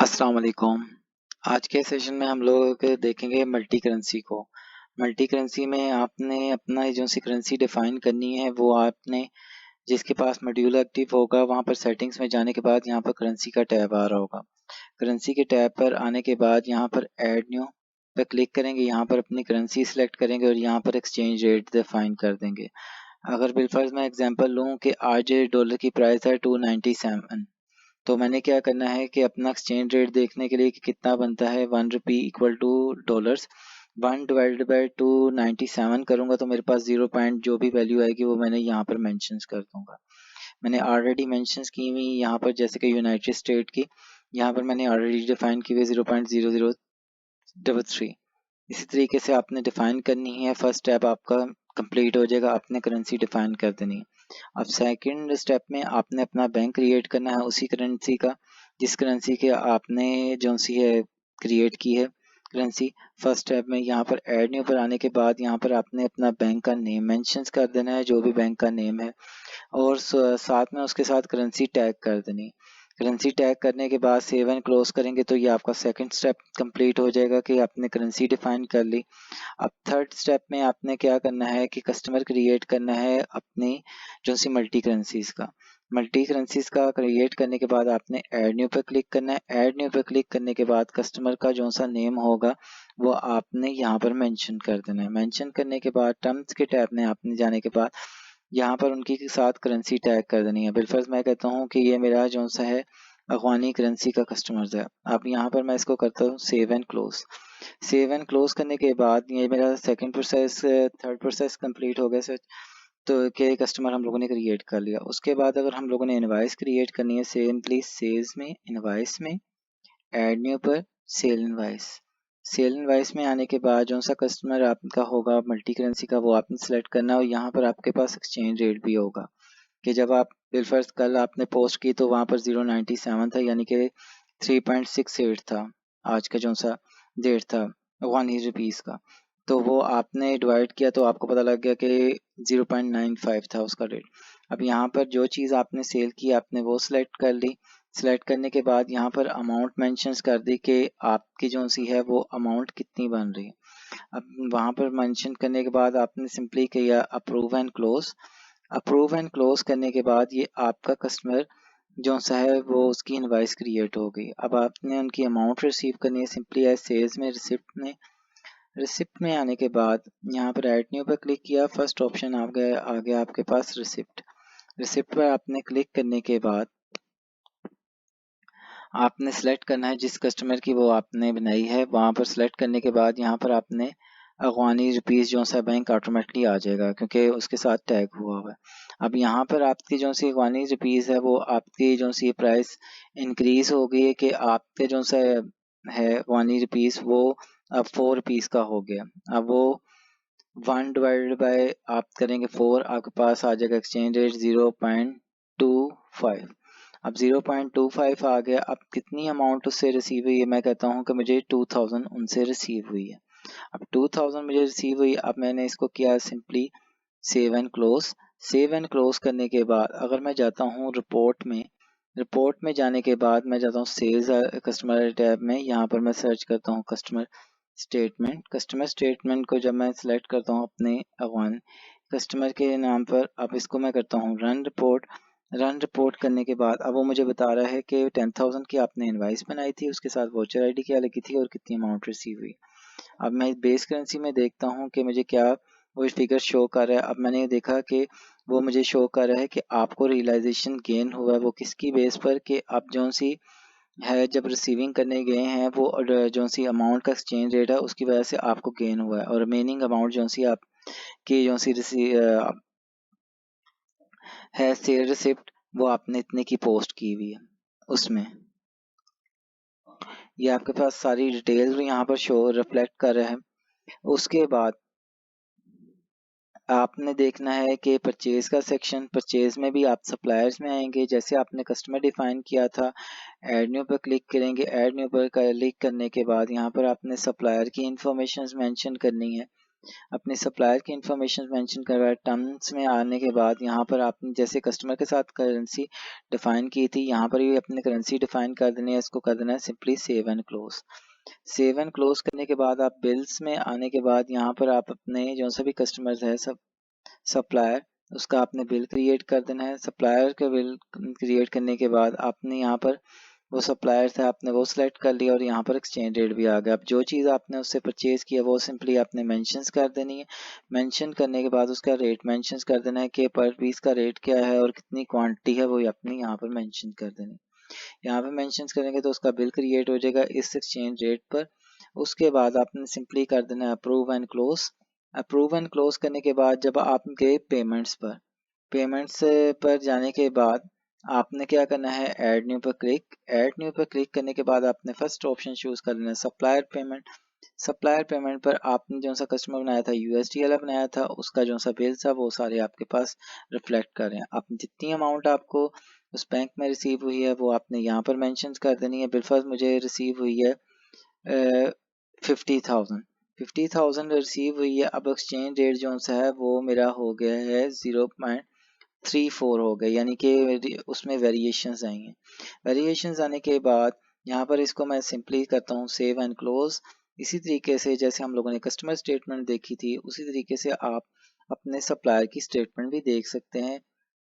अस्सलाम वालेकुम। आज के सेशन में हम लोग देखेंगे मल्टी करेंसी को। मल्टी करेंसी में आपने अपना जो सी करेंसी डिफाइन करनी है वो आपने जिसके पास मॉड्यूल एक्टिव होगा वहाँ पर सेटिंग्स में जाने के बाद यहाँ पर करेंसी का टैब आ रहा होगा। करेंसी के टैब पर आने के बाद यहाँ पर ऐड न्यू पे क्लिक करेंगे, यहाँ पर अपनी करेंसी सिलेक्ट करेंगे और यहाँ पर एक्सचेंज रेट डिफाइन कर देंगे। अगर बिलफर्ज मैं एग्जांपल लूँ कि आज डॉलर की प्राइस है 297, तो मैंने क्या करना है कि अपना एक्सचेंज रेट देखने के लिए कि कितना बनता है 1 रुपी इक्वल टू डॉलर्स 1/297 करूंगा तो मेरे पास 0 पॉइंट जो भी वैल्यू आएगी वो मैंने यहाँ पर मेंशन कर दूंगा। मैंने ऑलरेडी मेंशन की हुई यहाँ पर, जैसे कि यूनाइटेड स्टेट की यहाँ पर मैंने ऑलरेडी डिफाइन की हुई 0.0033। इसी तरीके से आपने डिफाइन करनी है। फर्स्ट स्टेप आपका कंप्लीट हो जाएगा, आपने करेंसी डिफाइन कर देनी है। अब सेकंड स्टेप में आपने अपना बैंक क्रिएट करना है उसी करेंसी का जिस करेंसी के आपने जो सी है क्रिएट की है करेंसी। फर्स्ट स्टेप में यहाँ पर ऐड न्यू पर आने के बाद यहाँ पर आपने अपना बैंक का नेम मेंशन कर देना है, जो भी बैंक का नेम है, और साथ में उसके साथ करेंसी टैग कर देनी है। करेंसी टैग करने के बाद सेव एंड क्लोज करेंगे तो ये आपका सेकंड स्टेप कंप्लीट हो जाएगा कि आपने करेंसी डिफाइन कर ली। अब थर्ड स्टेप में आपने क्या करना है कि कस्टमर क्रिएट करना है अपनी जो सी मल्टी करेंसीज का। मल्टी करेंसीज का क्रिएट करने के बाद आपने ऐड न्यू पे क्लिक करना है। ऐड न्यू पे क्लिक करने के बाद कस्टमर का जो सा नेम होगा वो आपने यहाँ पर मेंशन कर देना है। मेंशन करने के बाद टर्म्स के टैब में आपने जाने के बाद यहाँ पर उनकी के साथ करेंसी टैग कर देनी है। बिलफर्ज मैं कहता हूँ कि ये मेरा जो सा है अफगानी करेंसी का कस्टमर्स है। अब यहाँ पर मैं इसको करता हूँ save and close. Save and close करने के बाद ये मेरा second process third process complete हो गया सर। तो के कस्टमर हम लोगों ने क्रिएट कर लिया। उसके बाद अगर हम लोगों ने इनवाइस क्रिएट करनी है, सिंपली सेल्स में इनवाइस में ऐड न्यू पर सेल इनवाइस। सेल इनवाइस में आने के बाद जो सा कस्टमर आपका होगा मल्टी करेंसी का वो आपने सेलेक्ट करना है और यहाँ पर आपके पास एक्सचेंज रेट भी होगा कि जब आप बिलफर्स्ट कल आपने पोस्ट की तो वहाँ पर 0.97 था, यानी कि 3.68 था आज का जो सा रेट था 1 रुपीज़ का। तो वो आपने डिवाइड किया तो आपको पता लग गया कि 0.95 था उसका रेट। अब यहाँ पर जो चीज़ आपने सेल की आपने वो सिलेक्ट कर ली। सिलेक्ट करने के बाद यहाँ पर अमाउंट मेंशंस कर दी कि आपकी जो सी है वो अमाउंट कितनी बन रही है। अब वहाँ पर मेंशन करने के बाद आपने सिंपली किया approve and close. Approve and close करने के बाद ये आपका कस्टमर जो सा है वो उसकी इनवाइस क्रिएट हो गई। अब आपने उनकी अमाउंट रिसीव करनी है, सिंपली एज सेल्स में रिसिप्ट में आने के बाद यहाँ पर ऐड न्यू पर क्लिक किया। फर्स्ट ऑप्शन आ गया आपके पास रिसिप्ट। रिसिप्ट पर आपने क्लिक करने के बाद आपने सेलेक्ट करना है जिस कस्टमर की वो आपने बनाई है। वहाँ पर सेलेक्ट करने के बाद यहाँ पर आपने अफगानी रुपीज़ जो सा बैंक ऑटोमेटिकली आ जाएगा क्योंकि उसके साथ टैग हुआ हुआ है। अब यहाँ पर आपकी जो सी अफगानी रुपीज़ है वो आपकी जो सी प्राइस इंक्रीज हो गई है कि आपके जो सा है अफगानी रुपीज़ वो अब 4 रुपीज़ का हो गया। अब वो 1/4 आप करेंगे 4, आपके पास आ जाएगा एक्सचेंज रेट 0.25। अब 0.25 आ गया। अब कितनी अमाउंट उससे रिसीव हुई है, मैं कहता हूँ कि मुझे 2000 उनसे रिसीव हुई है। अब 2000 मुझे रिसीव हुई। अब मैंने इसको किया simply save and close. Save and close करने के बाद अगर मैं जाता हूँ रिपोर्ट में जाने के बाद मैं जाता हूँ सेल्स कस्टमर टैब में। यहाँ पर मैं सर्च करता हूँ कस्टमर स्टेटमेंट को जब मैं सिलेक्ट करता हूँ अपने अफगान कस्टमर के नाम पर, अब इसको मैं करता हूँ रन रिपोर्ट करने के बाद अब वो मुझे बता रहा है कि 10,000 की आपने इनवाइस बनाई थी, उसके साथ वोचर आईडी क्या लगी थी और कितनी अमाउंट रिसीव हुई। अब मैं बेस करेंसी में देखता हूँ कि मुझे क्या वो फिगर शो कर रहा है। अब मैंने देखा कि वो मुझे शो कर रहा है कि आपको रियलाइजेशन गेन हुआ है। वो किसकी बेस पर कि आप जो सी है जब रिसीविंग करने गए हैं वो जो सी अमाउंट का एक्सचेंज रेट है उसकी वजह से आपको गेन हुआ है, और रिमेनिंग अमाउंट जो सी आपकी जो सी है सेल रिसिप्ट वो आपने इतने की पोस्ट की हुई है उसमें। ये आपके पास सारी डिटेल्स भी यहाँ पर शो रिफ्लेक्ट कर रहे हैं। उसके बाद आपने देखना है कि परचेज का सेक्शन, परचेज में भी आप सप्लायर्स में आएंगे जैसे आपने कस्टमर डिफाइन किया था। ऐड न्यू पर क्लिक करेंगे। ऐड न्यू पर क्लिक करने के बाद यहाँ पर आपने सप्लायर की इंफॉर्मेशन मेंशन करनी है। अपने सप्लायर की इंफॉर्मेशन मेंशन करवाए। टर्म्स में आने के बाद यहाँ पर आपने जैसे कस्टमर के साथ करेंसी डिफाइन की थी, यहाँ पर भी अपने करेंसी डिफाइन कर देनी है। इसको कर देना है simply save and close. Save and close करने के बाद आप बिल्स में आने के बाद यहाँ पर आप अपने जो सभी कस्टमर्स है सब सप्लायर उसका आपने बिल क्रिएट कर देना है। सप्लायर का बिल क्रिएट करने के बाद आपने यहाँ पर वो सप्लायर था आपने वो सिलेक्ट कर लिया और यहाँ पर एक्सचेंज रेट भी आ गया। अब जो चीज़ आपने उससे परचेज किया वो सिंपली आपने मेंशंस कर देनी है। मेंशन करने के बाद उसका रेट मेंशंस कर देना है कि पर पीस का रेट क्या है और कितनी क्वांटिटी है वो अपनी यहाँ पर मेंशन कर देनी। यहाँ पे मेंशंस करेंगे तो उसका बिल क्रिएट हो जाएगा इस एक्सचेंज रेट पर। उसके बाद आपने सिंपली कर देना है approve and close. Approve and close करने के बाद जब आप गए पेमेंट्स पर जाने के बाद आपने क्या करना है ऐड न्यू पर क्लिक करने के बाद आपने फर्स्ट ऑप्शन चूज कर लेना है सप्लायर पेमेंट पर आपने जो सा कस्टमर बनाया था यूएसडी वाला बनाया था उसका जो सा बिल था वो सारे आपके पास रिफ्लेक्ट कर रहे हैं। आपने जितनी अमाउंट आपको उस बैंक में रिसीव हुई है वो आपने यहाँ पर मेंशन कर देनी है। बिलफर्ज मुझे रिसीव हुई है 50,000 रिसीव हुई है। अब एक्सचेंज रेट जो सा है वो मेरा हो गया है 0.34 हो गए, यानी कि उसमें वेरिएशंस आई हैं। वेरिएशंस आने के बाद यहाँ पर इसको मैं सिंपली करता हूँ सेव एंड क्लोज। इसी तरीके से जैसे हम लोगों ने कस्टमर स्टेटमेंट देखी थी उसी तरीके से आप अपने सप्लायर की स्टेटमेंट भी देख सकते हैं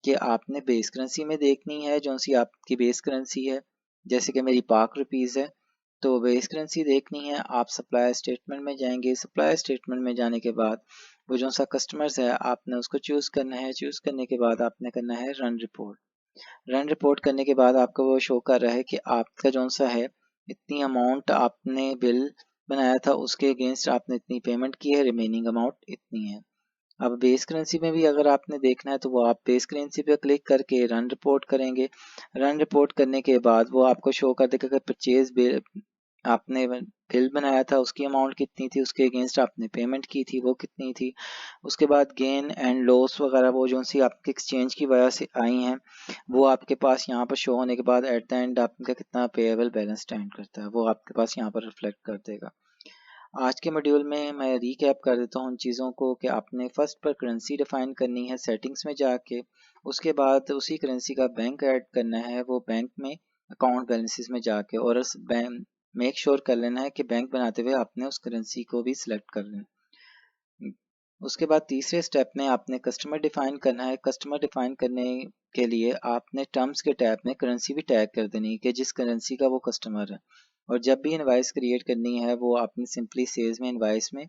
कि आपने बेस करेंसी में देखनी है जो सी आपकी बेस करेंसी है। जैसे कि मेरी पाक रुपीज़ है तो बेस करेंसी देखनी है। आप सप्लायर स्टेटमेंट में जाएंगे। सप्लायर स्टेटमेंट में जाने के बाद वो जो सा कस्टमर्स है आपने उसको चूज़ करना है। चूज़ करने के बाद आपने करना है रन रिपोर्ट करने के बाद आपको वो शो कर रहा है कि आपका जो सा है इतनी अमाउंट आपने बिल बनाया था उसके अगेंस्ट आपने इतनी पेमेंट की है, रिमेनिंग अमाउंट इतनी है। अब बेस करेंसी में भी अगर आपने देखना है तो वो आप बेस करेंसी पे क्लिक करके रन रिपोर्ट करेंगे। रन रिपोर्ट करने के बाद वो आपको शो कर देगा कि परचेज बिल आपने बिल बनाया था उसकी अमाउंट कितनी थी, उसके अगेंस्ट आपने पेमेंट की थी वो कितनी थी। उसके बाद गेन एंड लॉस वगैरह वो जो सी आपके एक्सचेंज की वजह से आई हैं वो आपके पास यहाँ पर शो होने के बाद एट द एंड आपका कितना पेएबल बैलेंस स्टैंड करता है वो आपके पास यहाँ पर रिफ्लेक्ट कर देगा। आज के मॉड्यूल में मैं रीकैप कर देता हूँ उन चीज़ों को कि आपने फर्स्ट पर करेंसी डिफाइन करनी है सेटिंग्स में जाके। उसके बाद उसी करेंसी का बैंक ऐड करना है वो बैंक में अकाउंट बैलेंसेस में जाके, और उस बैंक मेक श्योर कर लेना है कि बैंक बनाते हुए आपने उस करेंसी को भी सिलेक्ट कर लेना। उसके बाद तीसरे स्टेप में आपने कस्टमर डिफाइन करना है। कस्टमर डिफाइन करने के लिए आपने टर्म्स के टैब में करेंसी भी टैग कर देनी है कि जिस करेंसी का वो कस्टमर है। और जब भी इनवाइस क्रिएट करनी है वो आपने सिंपली सेल्स में इनवाइस में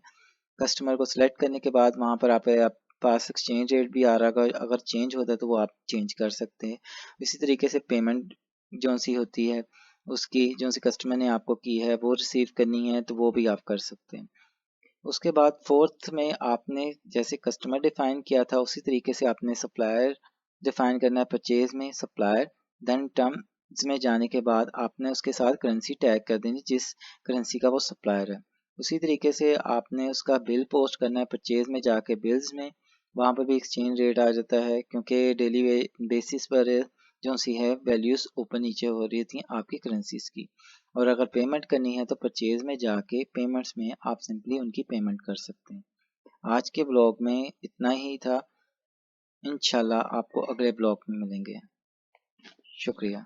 कस्टमर को सिलेक्ट करने के बाद वहाँ पर आप पास एक्सचेंज रेट भी आ रहा है, अगर चेंज होता है तो वो आप चेंज कर सकते हैं। इसी तरीके से पेमेंट जो सी होती है उसकी जो सी कस्टमर ने आपको की है वो रिसीव करनी है तो वो भी आप कर सकते हैं। उसके बाद फोर्थ में आपने जैसे कस्टमर डिफाइन किया था उसी तरीके से आपने सप्लायर डिफाइन करना है। परचेज में सप्लायर, देन टर्म्स में जाने के बाद आपने उसके साथ करेंसी टैग कर देनी जिस करेंसी का वो सप्लायर है। उसी तरीके से आपने उसका बिल पोस्ट करना है परचेज में जाके बिल्स में। वहाँ पर भी एक्सचेंज रेट आ जाता है क्योंकि डेली बेसिस पर जो सी है वैल्यूज ऊपर नीचे हो रही थी आपकी करेंसीज की। और अगर पेमेंट करनी है तो परचेज में जाके पेमेंट्स में आप सिंपली उनकी पेमेंट कर सकते हैं। आज के ब्लॉग में इतना ही था। इंशाल्लाह आपको अगले ब्लॉग में मिलेंगे। शुक्रिया।